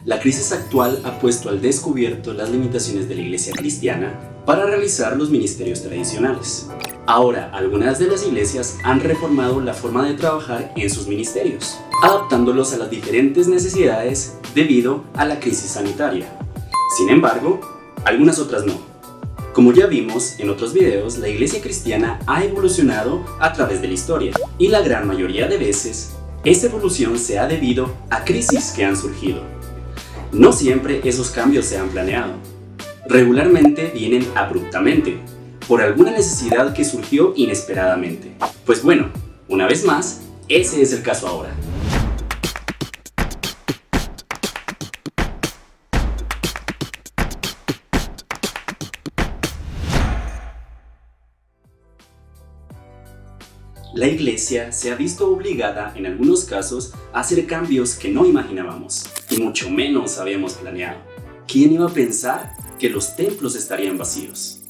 La crisis actual ha puesto al descubierto las limitaciones de la Iglesia cristiana para realizar los ministerios tradicionales. Ahora, algunas de las iglesias han reformado la forma de trabajar en sus ministerios, adaptándolos a las diferentes necesidades debido a la crisis sanitaria. Sin embargo, algunas otras no. Como ya vimos en otros videos, la Iglesia cristiana ha evolucionado a través de la historia, y la gran mayoría de veces, esta evolución se ha debido a crisis que han surgido. No siempre esos cambios se han planeado. Regularmente vienen abruptamente, por alguna necesidad que surgió inesperadamente. Pues bueno, una vez más, ese es el caso ahora. La Iglesia se ha visto obligada en algunos casos a hacer cambios que no imaginábamos, y mucho menos habíamos planeado. ¿Quién iba a pensar que los templos estarían vacíos?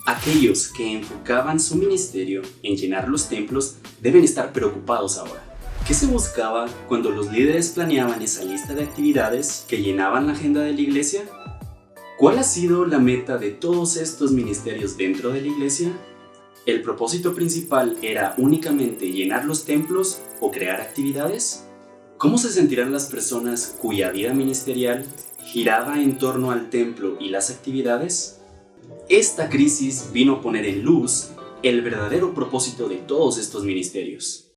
Aquellos que enfocaban su ministerio en llenar los templos deben estar preocupados ahora. ¿Qué se buscaba cuando los líderes planeaban esa lista de actividades que llenaban la agenda de la Iglesia? ¿Cuál ha sido la meta de todos estos ministerios dentro de la Iglesia? ¿El propósito principal era únicamente llenar los templos o crear actividades? ¿Cómo se sentirán las personas cuya vida ministerial giraba en torno al templo y las actividades? Esta crisis vino a poner en luz el verdadero propósito de todos estos ministerios.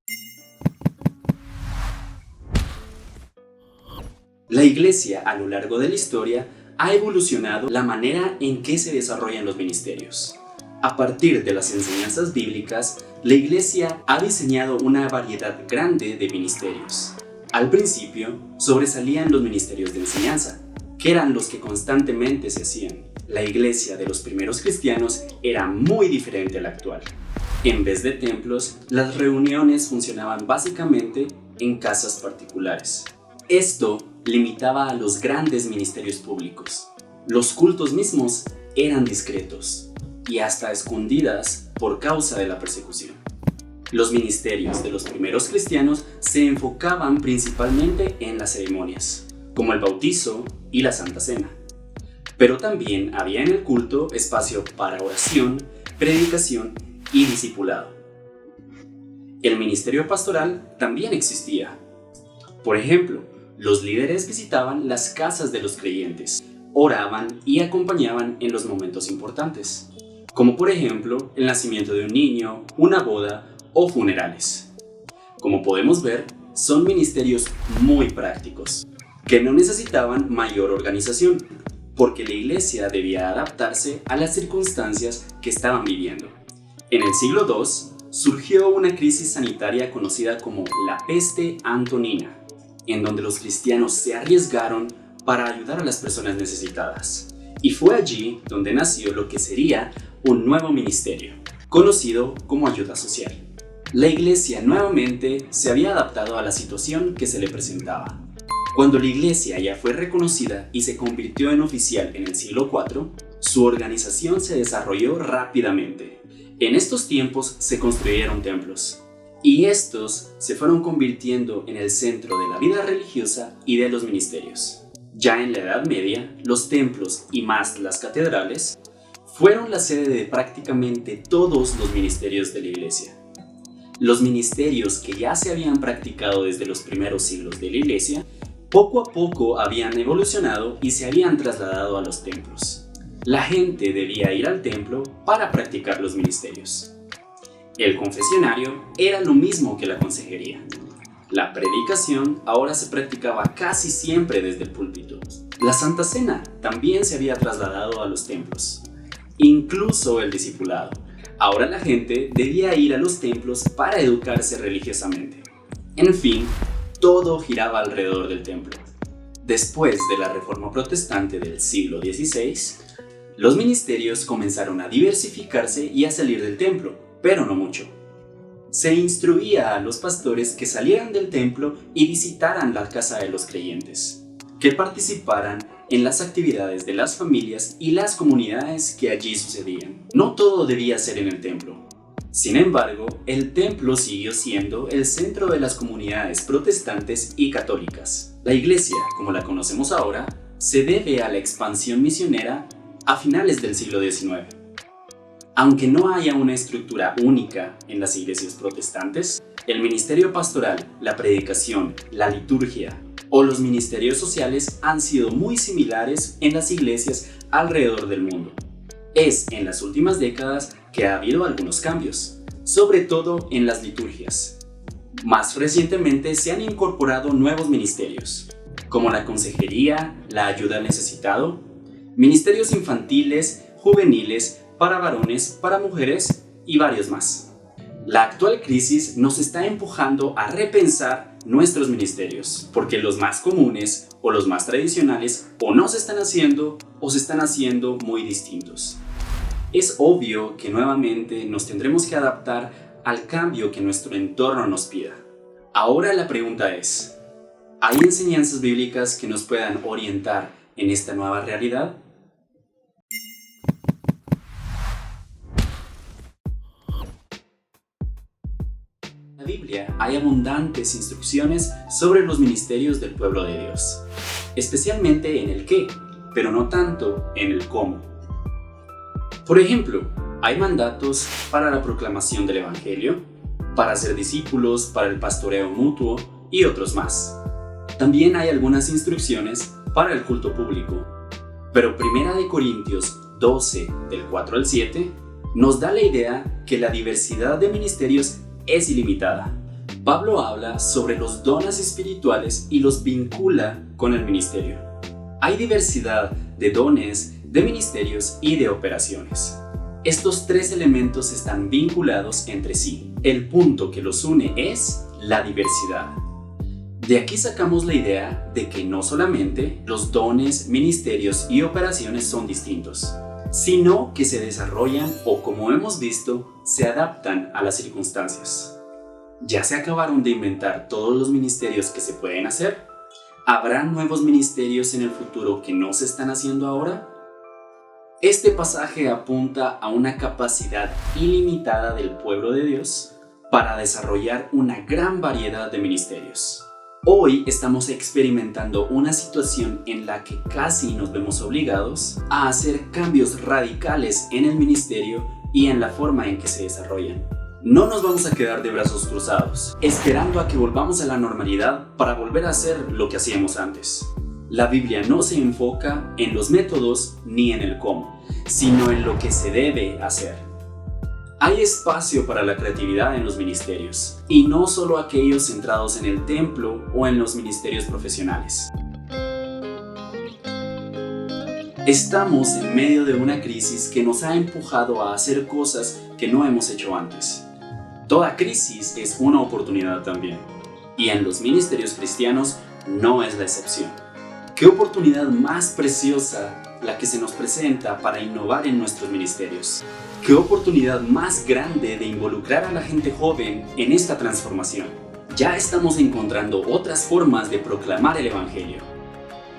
La Iglesia, a lo largo de la historia, ha evolucionado la manera en que se desarrollan los ministerios. A partir de las enseñanzas bíblicas, la Iglesia ha diseñado una variedad grande de ministerios. Al principio, sobresalían los ministerios de enseñanza, que eran los que constantemente se hacían. La Iglesia de los primeros cristianos era muy diferente a la actual. En vez de templos, las reuniones funcionaban básicamente en casas particulares. Esto limitaba a los grandes ministerios públicos. Los cultos mismos eran discretos y hasta escondidas por causa de la persecución. Los ministerios de los primeros cristianos se enfocaban principalmente en las ceremonias, como el bautizo y la Santa Cena. Pero también había en el culto espacio para oración, predicación y discipulado. El ministerio pastoral también existía. Por ejemplo, los líderes visitaban las casas de los creyentes, oraban y acompañaban en los momentos importantes, como por ejemplo el nacimiento de un niño, una boda o funerales. Como podemos ver, son ministerios muy prácticos, que no necesitaban mayor organización, porque la Iglesia debía adaptarse a las circunstancias que estaban viviendo. En el siglo II surgió una crisis sanitaria conocida como la peste antonina, en donde los cristianos se arriesgaron para ayudar a las personas necesitadas. Y fue allí donde nació lo que sería un nuevo ministerio, conocido como ayuda social. La Iglesia nuevamente se había adaptado a la situación que se le presentaba. Cuando la Iglesia ya fue reconocida y se convirtió en oficial en el siglo IV, su organización se desarrolló rápidamente. En estos tiempos se construyeron templos, y estos se fueron convirtiendo en el centro de la vida religiosa y de los ministerios. Ya en la Edad Media, los templos y más las catedrales fueron la sede de prácticamente todos los ministerios de la Iglesia. Los ministerios que ya se habían practicado desde los primeros siglos de la Iglesia, poco a poco habían evolucionado y se habían trasladado a los templos. La gente debía ir al templo para practicar los ministerios. El confesionario era lo mismo que la consejería. La predicación ahora se practicaba casi siempre desde el púlpito. La Santa Cena también se había trasladado a los templos. Incluso el discipulado. Ahora la gente debía ir a los templos para educarse religiosamente. En fin, todo giraba alrededor del templo. Después de la Reforma Protestante del siglo XVI, los ministerios comenzaron a diversificarse y a salir del templo, pero no mucho. Se instruía a los pastores que salieran del templo y visitaran la casa de los creyentes, que participaran en las actividades de las familias y las comunidades que allí sucedían. No todo debía ser en el templo. Sin embargo, el templo siguió siendo el centro de las comunidades protestantes y católicas. La iglesia, como la conocemos ahora, se debe a la expansión misionera a finales del siglo XIX. Aunque no haya una estructura única en las iglesias protestantes, el ministerio pastoral, la predicación, la liturgia o los ministerios sociales han sido muy similares en las iglesias alrededor del mundo. Es en las últimas décadas que ha habido algunos cambios, sobre todo en las liturgias. Más recientemente se han incorporado nuevos ministerios, como la consejería, la ayuda al necesitado, ministerios infantiles, juveniles, para varones, para mujeres y varios más. La actual crisis nos está empujando a repensar nuestros ministerios, porque los más comunes o los más tradicionales o no se están haciendo o se están haciendo muy distintos. Es obvio que nuevamente nos tendremos que adaptar al cambio que nuestro entorno nos pida. Ahora la pregunta es, ¿hay enseñanzas bíblicas que nos puedan orientar en esta nueva realidad? En la Biblia hay abundantes instrucciones sobre los ministerios del pueblo de Dios, especialmente en el qué, pero no tanto en el cómo. Por ejemplo, hay mandatos para la proclamación del Evangelio, para ser discípulos, para el pastoreo mutuo y otros más. También hay algunas instrucciones para el culto público, pero 1 Corintios 12, del 4 al 7, nos da la idea que la diversidad de ministerios es ilimitada. Pablo habla sobre los dones espirituales y los vincula con el ministerio. Hay diversidad de dones, de ministerios y de operaciones. Estos tres elementos están vinculados entre sí. El punto que los une es la diversidad. De aquí sacamos la idea de que no solamente los dones, ministerios y operaciones son distintos, sino que se desarrollan o, como hemos visto, se adaptan a las circunstancias. ¿Ya se acabaron de inventar todos los ministerios que se pueden hacer? ¿Habrá nuevos ministerios en el futuro que no se están haciendo ahora? Este pasaje apunta a una capacidad ilimitada del pueblo de Dios para desarrollar una gran variedad de ministerios. Hoy estamos experimentando una situación en la que casi nos vemos obligados a hacer cambios radicales en el ministerio y en la forma en que se desarrollan. No nos vamos a quedar de brazos cruzados, esperando a que volvamos a la normalidad para volver a hacer lo que hacíamos antes. La Biblia no se enfoca en los métodos ni en el cómo, sino en lo que se debe hacer. Hay espacio para la creatividad en los ministerios, y no solo aquellos centrados en el templo o en los ministerios profesionales. Estamos en medio de una crisis que nos ha empujado a hacer cosas que no hemos hecho antes. Toda crisis es una oportunidad también, y en los ministerios cristianos no es la excepción. ¿Qué oportunidad más preciosa la que se nos presenta para innovar en nuestros ministerios? ¿Qué oportunidad más grande de involucrar a la gente joven en esta transformación? Ya estamos encontrando otras formas de proclamar el Evangelio.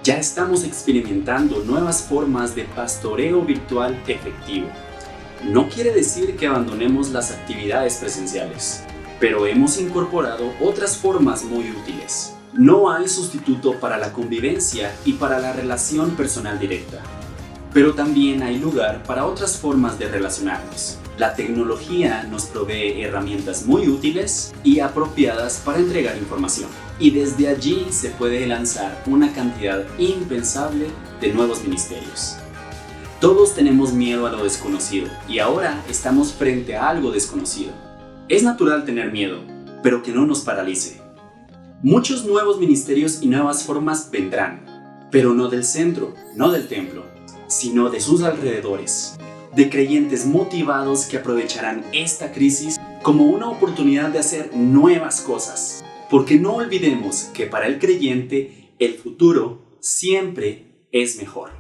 Ya estamos experimentando nuevas formas de pastoreo virtual efectivo. No quiere decir que abandonemos las actividades presenciales, pero hemos incorporado otras formas muy útiles. No hay sustituto para la convivencia y para la relación personal directa, pero también hay lugar para otras formas de relacionarnos. La tecnología nos provee herramientas muy útiles y apropiadas para entregar información, y desde allí se puede lanzar una cantidad impensable de nuevos ministerios. Todos tenemos miedo a lo desconocido, y ahora estamos frente a algo desconocido. Es natural tener miedo, pero que no nos paralice. Muchos nuevos ministerios y nuevas formas vendrán, pero no del centro, no del templo, sino de sus alrededores, de creyentes motivados que aprovecharán esta crisis como una oportunidad de hacer nuevas cosas. Porque no olvidemos que para el creyente el futuro siempre es mejor.